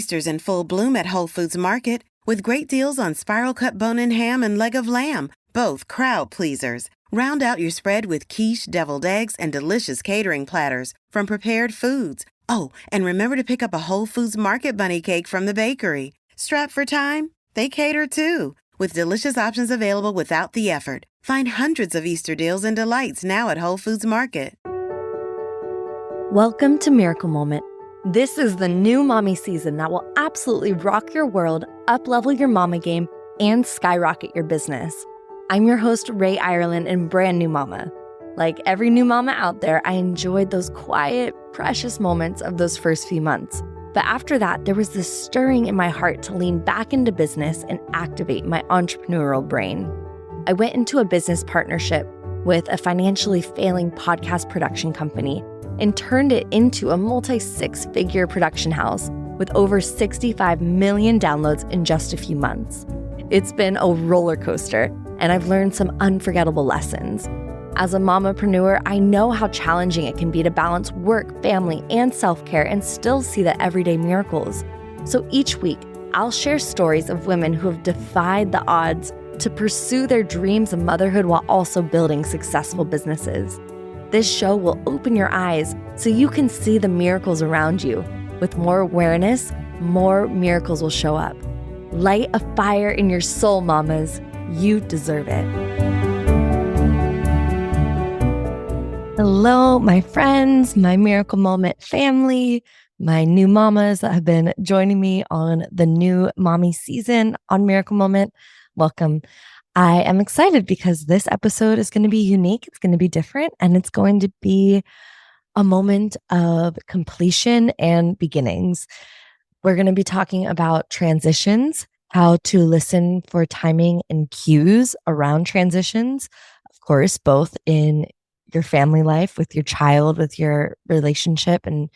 Easter's in full bloom at Whole Foods Market with great deals on spiral cut bone-in ham and leg of lamb, both crowd pleasers. Round out your spread with quiche, deviled eggs, and delicious catering platters from Prepared Foods. Oh, and remember to pick up a Whole Foods Market bunny cake from the bakery. Strapped for time? They cater too, with delicious options available without the effort. Find hundreds of Easter deals and delights now at Whole Foods Market. Welcome to Miracle Moment. This is the new mommy season that will absolutely rock your world, up-level your mama game, and skyrocket your business. I'm your host, Ray Ireland, and brand new mama. Like every new mama out there, I enjoyed those quiet, precious moments of those first few months. But after that, there was this stirring in my heart to lean back into business and activate my entrepreneurial brain. I went into a business partnership with a financially failing podcast production company and turned it into a multi-six-figure production house with over 65 million downloads in just a few months. It's been a roller coaster, and I've learned some unforgettable lessons. As a mamapreneur, I know how challenging it can be to balance work, family, and self-care and still see the everyday miracles. So each week, I'll share stories of women who have defied the odds to pursue their dreams of motherhood while also building successful businesses. This show will open your eyes so you can see the miracles around you. With more awareness, more miracles will show up. Light a fire in your soul, mamas. You deserve it. Hello, my friends, my Miracle Moment family, my new mamas that have been joining me on the new mommy season on Miracle Moment. Welcome. I am excited because this episode is going to be unique. It's going to be different, and it's going to be a moment of completion and beginnings. We're going to be talking about transitions, how to listen for timing and cues around transitions, of course, both in your family life, with your child, with your relationship and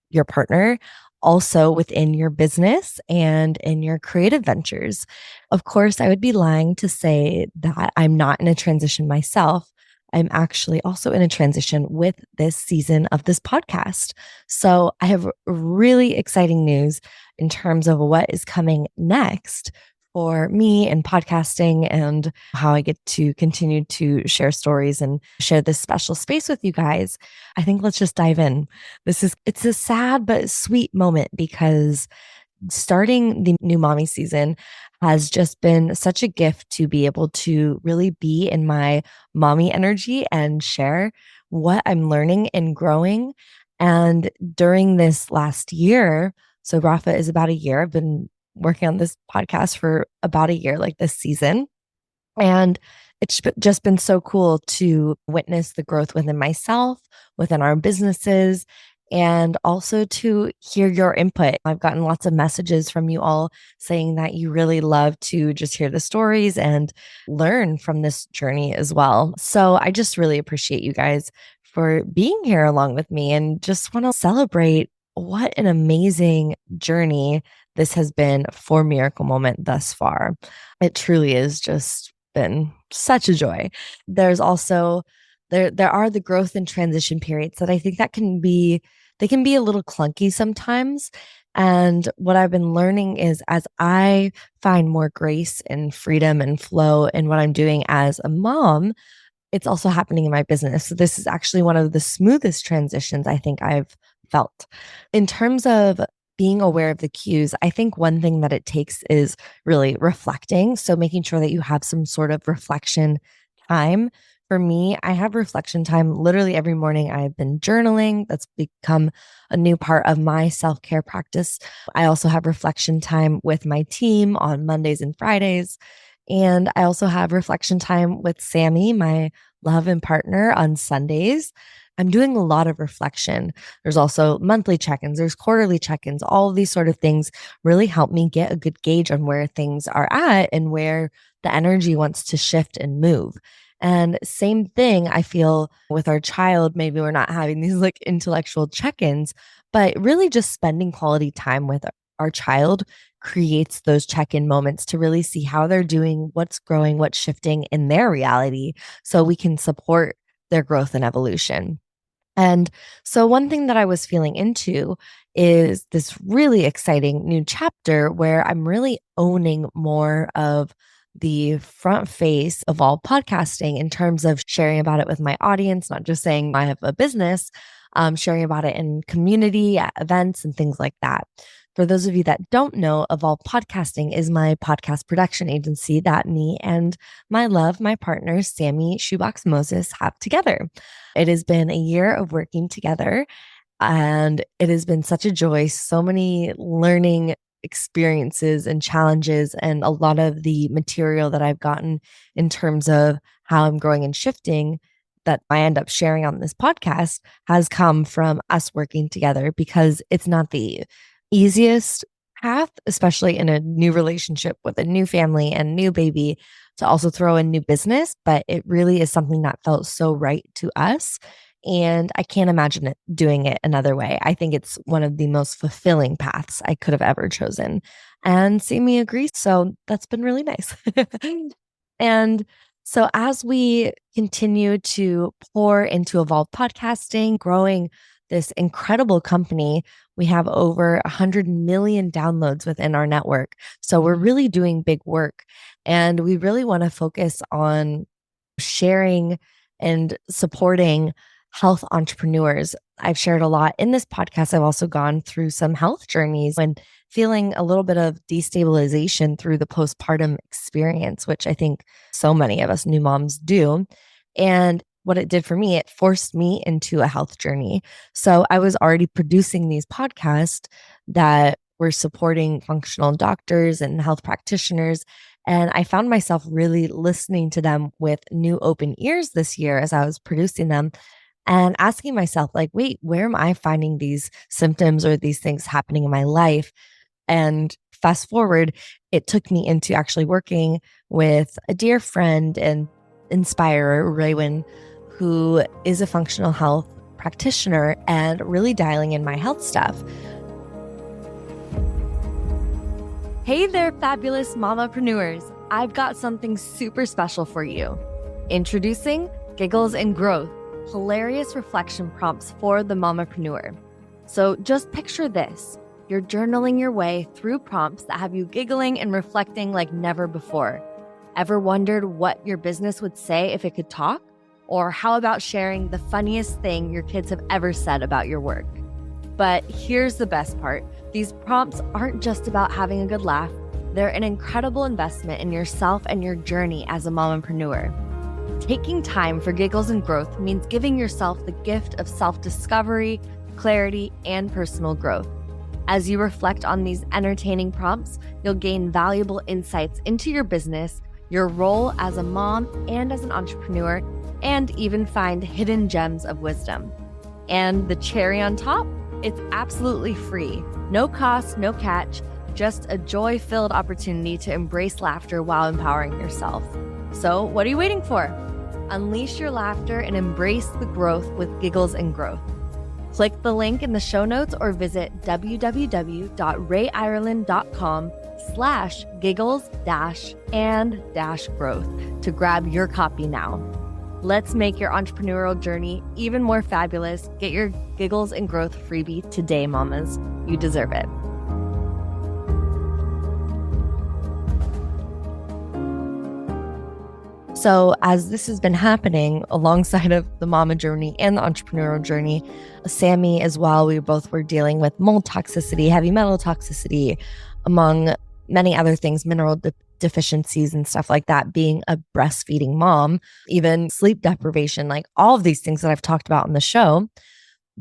your partner, also within your business and in your creative ventures. Of course, I would be lying to say that I'm not in a transition myself. I'm actually also in a transition with this season of this podcast. So I have really exciting news in terms of what is coming next for me and podcasting and how I get to continue to share stories and share this special space with you guys. I think let's just dive in. It's a sad but sweet moment because starting the new mommy season has just been such a gift to be able to really be in my mommy energy and share what I'm learning and growing. And during this last year, so Rafa is about a year, I've been working on this podcast for about a year, like this season. And it's just been so cool to witness the growth within myself, within our businesses, and also to hear your input. I've gotten lots of messages from you all saying that you really love to just hear the stories and learn from this journey as well. So I just really appreciate you guys for being here along with me and just want to celebrate what an amazing journey this has been for Miracle Moment thus far. It truly has just been such a joy. There's also, there are the growth and transition periods that I think they can be a little clunky sometimes. And what I've been learning is as I find more grace and freedom and flow in what I'm doing as a mom, it's also happening in my business. So this is actually one of the smoothest transitions I think I've felt. In terms of being aware of the cues, I think one thing that it takes is really reflecting. So making sure that you have some sort of reflection time. For me, I have reflection time literally every morning. I've been journaling. That's become a new part of my self-care practice. I also have reflection time with my team on Mondays and Fridays. And I also have reflection time with Sammy, my love and partner, on Sundays. I'm doing a lot of reflection. There's also monthly check-ins, there's quarterly check-ins. All of these sort of things really help me get a good gauge on where things are at and where the energy wants to shift and move. And same thing, I feel with our child, maybe we're not having these like intellectual check-ins, but really just spending quality time with our child creates those check-in moments to really see how they're doing, what's growing, what's shifting in their reality, so we can support their growth and evolution. And so one thing that I was feeling into is this really exciting new chapter where I'm really owning more of the front face of all podcasting in terms of sharing about it with my audience, not just saying I have a business, sharing about it in community, at events, and things like that. For those of you that don't know, Evolve Podcasting is my podcast production agency that me and my love, my partner, Sammy Shoebox Moses, have together. It has been a year of working together, and it has been such a joy. So many learning experiences and challenges, and a lot of the material that I've gotten in terms of how I'm growing and shifting that I end up sharing on this podcast has come from us working together, because it's not the easiest path, especially in a new relationship with a new family and new baby, to also throw in new business. But it really is something that felt so right to us. And I can't imagine it doing it another way. I think it's one of the most fulfilling paths I could have ever chosen. And Sammy agrees. So that's been really nice. And so as we continue to pour into Evolve Podcasting, growing this incredible company, we have over 100 million downloads within our network. So we're really doing big work. And we really want to focus on sharing and supporting health entrepreneurs. I've shared a lot in this podcast. I've also gone through some health journeys and feeling a little bit of destabilization through the postpartum experience, which I think so many of us new moms do. And what it did for me, it forced me into a health journey. So I was already producing these podcasts that were supporting functional doctors and health practitioners. And I found myself really listening to them with new open ears this year as I was producing them, and asking myself, like, wait, where am I finding these symptoms or these things happening in my life? And fast forward, it took me into actually working with a dear friend and inspirer, Raywin, who is a functional health practitioner, and really dialing in my health stuff. Hey there, fabulous mamapreneurs. I've got something super special for you. Introducing Giggles and Growth, hilarious reflection prompts for the mamapreneur. So just picture this. You're journaling your way through prompts that have you giggling and reflecting like never before. Ever wondered what your business would say if it could talk? Or how about sharing the funniest thing your kids have ever said about your work? But here's the best part. These prompts aren't just about having a good laugh. They're an incredible investment in yourself and your journey as a mamapreneur. Taking time for giggles and growth means giving yourself the gift of self-discovery, clarity, and personal growth. As you reflect on these entertaining prompts, you'll gain valuable insights into your business, your role as a mom and as an entrepreneur, and even find hidden gems of wisdom. And the cherry on top? It's absolutely free. No cost, no catch, just a joy-filled opportunity to embrace laughter while empowering yourself. So what are you waiting for? Unleash your laughter and embrace the growth with Giggles and Growth. Click the link in the show notes or visit www.rayireland.com/giggles-and-growth to grab your copy now. Let's make your entrepreneurial journey even more fabulous. Get your Giggles and Growth freebie today, mamas. You deserve it. So as this has been happening alongside of the mama journey and the entrepreneurial journey, Sammy as well, we both were dealing with mold toxicity, heavy metal toxicity, among many other things, mineral deficiencies and stuff like that, being a breastfeeding mom, even sleep deprivation, like all of these things that I've talked about on the show.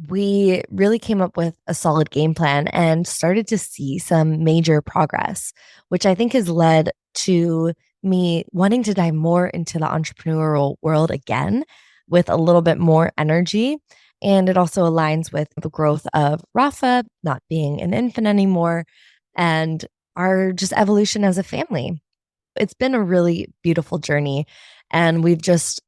We really came up with a solid game plan and started to see some major progress, which I think has led to me wanting to dive more into the entrepreneurial world again with a little bit more energy. And it also aligns with the growth of Rafa not being an infant anymore and our just evolution as a family. It's been a really beautiful journey, and we've just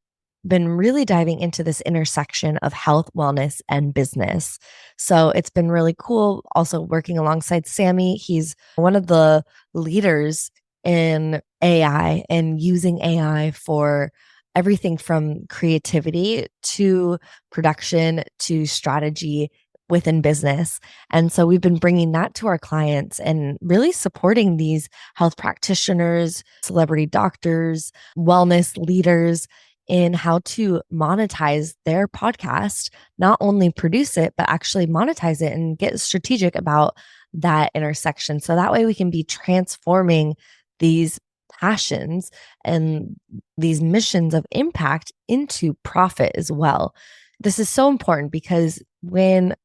been really diving into this intersection of health, wellness, and business. So it's been really cool also working alongside Sammy. He's one of the leaders in AI and using AI for everything from creativity to production to strategy, within business. And so we've been bringing that to our clients and really supporting these health practitioners, celebrity doctors, wellness leaders in how to monetize their podcast, not only produce it, but actually monetize it and get strategic about that intersection. So that way we can be transforming these passions and these missions of impact into profit as well. This is so important because when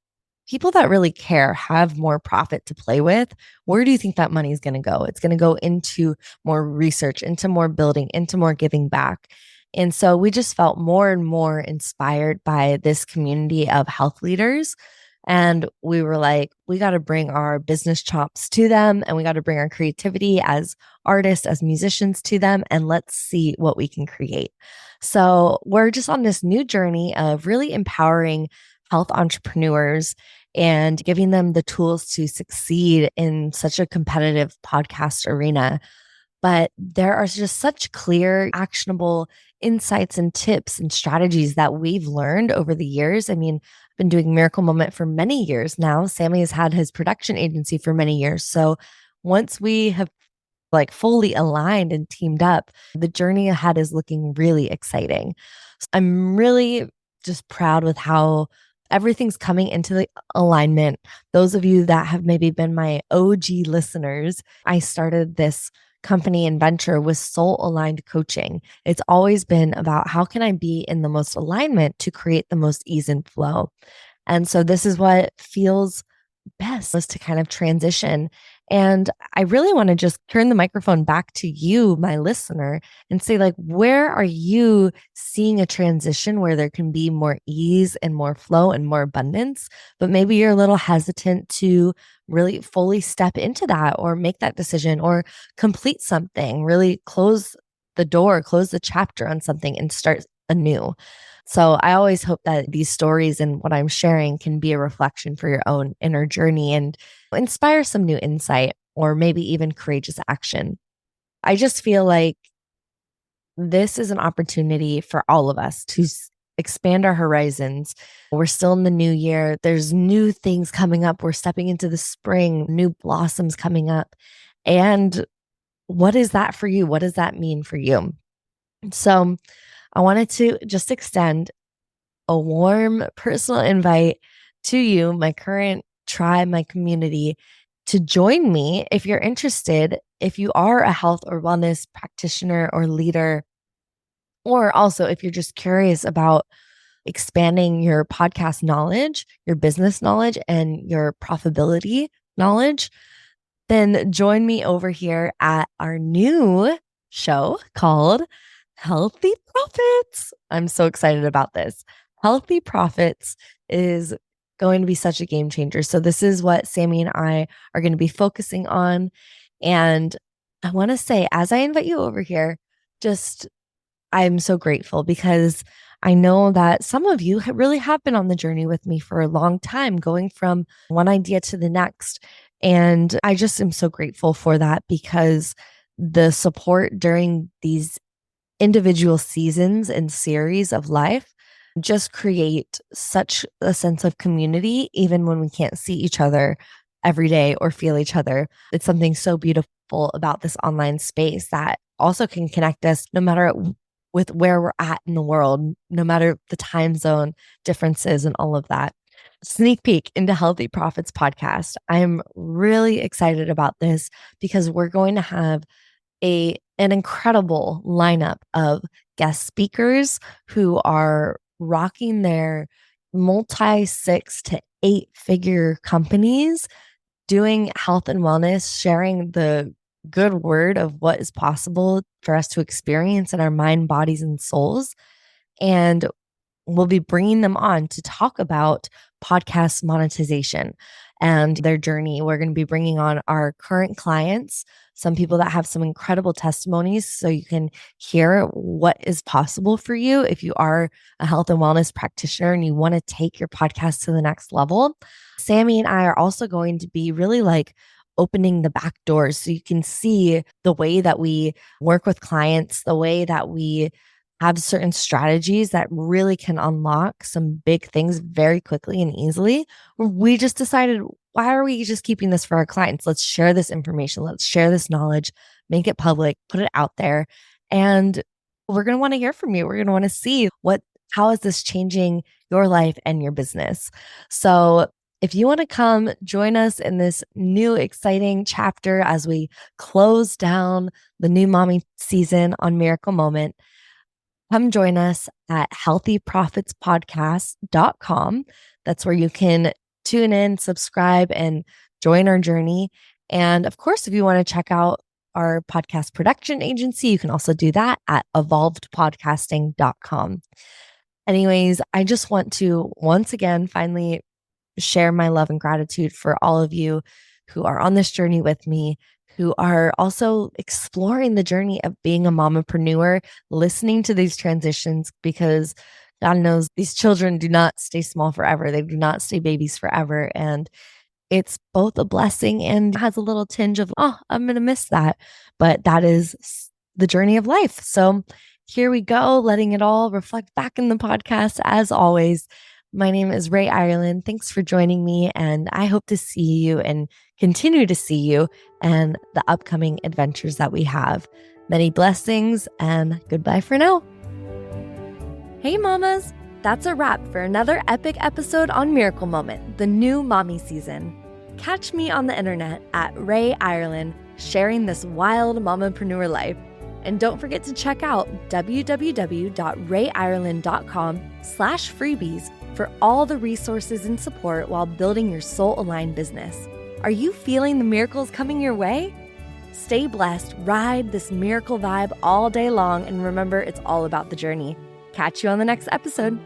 people that really care have more profit to play with, where do you think that money is going to go? It's going to go into more research, into more building, into more giving back. And so we just felt more and more inspired by this community of health leaders. And we were like, we got to bring our business chops to them and we got to bring our creativity as artists, as musicians to them, and let's see what we can create. So we're just on this new journey of really empowering health entrepreneurs and giving them the tools to succeed in such a competitive podcast arena. But there are just such clear, actionable insights and tips and strategies that we've learned over the years. I mean, I've been doing Miracle Moment for many years now. Sammy has had his production agency for many years. So once we have like fully aligned and teamed up, the journey ahead is looking really exciting. So I'm really just proud with how everything's coming into the alignment. Those of you that have maybe been my OG listeners, I started this company and venture with soul aligned coaching. It's always been about how can I be in the most alignment to create the most ease and flow. And so this is what feels best, was to kind of transition. And I really want to just turn the microphone back to you, my listener, and say, like, where are you seeing a transition where there can be more ease and more flow and more abundance? But maybe you're a little hesitant to really fully step into that or make that decision or complete something, really close the door, close the chapter on something and start anew. So I always hope that these stories and what I'm sharing can be a reflection for your own inner journey and inspire some new insight or maybe even courageous action. I just feel like this is an opportunity for all of us to expand our horizons. We're still in the new year. There's new things coming up. We're stepping into the spring, new blossoms coming up. And what is that for you? What does that mean for you? So I wanted to just extend a warm personal invite to you, my current tribe, my community, to join me if you're interested, if you are a health or wellness practitioner or leader, or also if you're just curious about expanding your podcast knowledge, your business knowledge, and your profitability knowledge, then join me over here at our new show called Healthy Profits. I'm so excited about this. Healthy Profits is going to be such a game changer. So this is what Sammy and I are going to be focusing on. And I want to say, as I invite you over here, just I'm so grateful because I know that some of you really have been on the journey with me for a long time, going from one idea to the next. And I just am so grateful for that because the support during these individual seasons and series of life just create such a sense of community, even when we can't see each other every day or feel each other. It's something so beautiful about this online space that also can connect us no matter with where we're at in the world, no matter the time zone differences and all of that. Sneak peek into Healthy Profits podcast. I'm really excited about this because we're going to have an incredible lineup of guest speakers who are rocking their multi 6 to 8 figure companies, doing health and wellness, sharing the good word of what is possible for us to experience in our mind, bodies, and souls. And we'll be bringing them on to talk about podcast monetization and their journey. We're going to be bringing on our current clients, some people that have some incredible testimonies, so you can hear what is possible for you if you are a health and wellness practitioner and you want to take your podcast to the next level. Sammy and I are also going to be really like opening the back doors so you can see the way that we work with clients, the way that we have certain strategies that really can unlock some big things very quickly and easily. We just decided, why are we just keeping this for our clients? Let's share this information. Let's share this knowledge, make it public, put it out there. And we're going to want to hear from you. We're going to want to see how is this changing your life and your business? So if you want to come join us in this new exciting chapter as we close down the new mommy season on Miracle Moment, come join us at healthyprofitspodcast.com. That's where you can tune in, subscribe, and join our journey. And of course, if you want to check out our podcast production agency, you can also do that at evolvedpodcasting.com. Anyways, I just want to once again finally share my love and gratitude for all of you who are on this journey with me, who are also exploring the journey of being a mompreneur, listening to these transitions, because God knows these children do not stay small forever. They do not stay babies forever. And it's both a blessing and has a little tinge of, oh, I'm going to miss that. But that is the journey of life. So here we go, letting it all reflect back in the podcast as always. My name is Ray Ireland. Thanks for joining me, and I hope to see you and continue to see you and the upcoming adventures that we have. Many blessings, and goodbye for now. Hey, mamas! That's a wrap for another epic episode on Miracle Moment, the new mommy season. Catch me on the internet at Ray Ireland, sharing this wild mompreneur life. And don't forget to check out www.rayireland.com/freebies for all the resources and support while building your soul-aligned business. Are you feeling the miracles coming your way? Stay blessed, ride this miracle vibe all day long, and remember, it's all about the journey. Catch you on the next episode.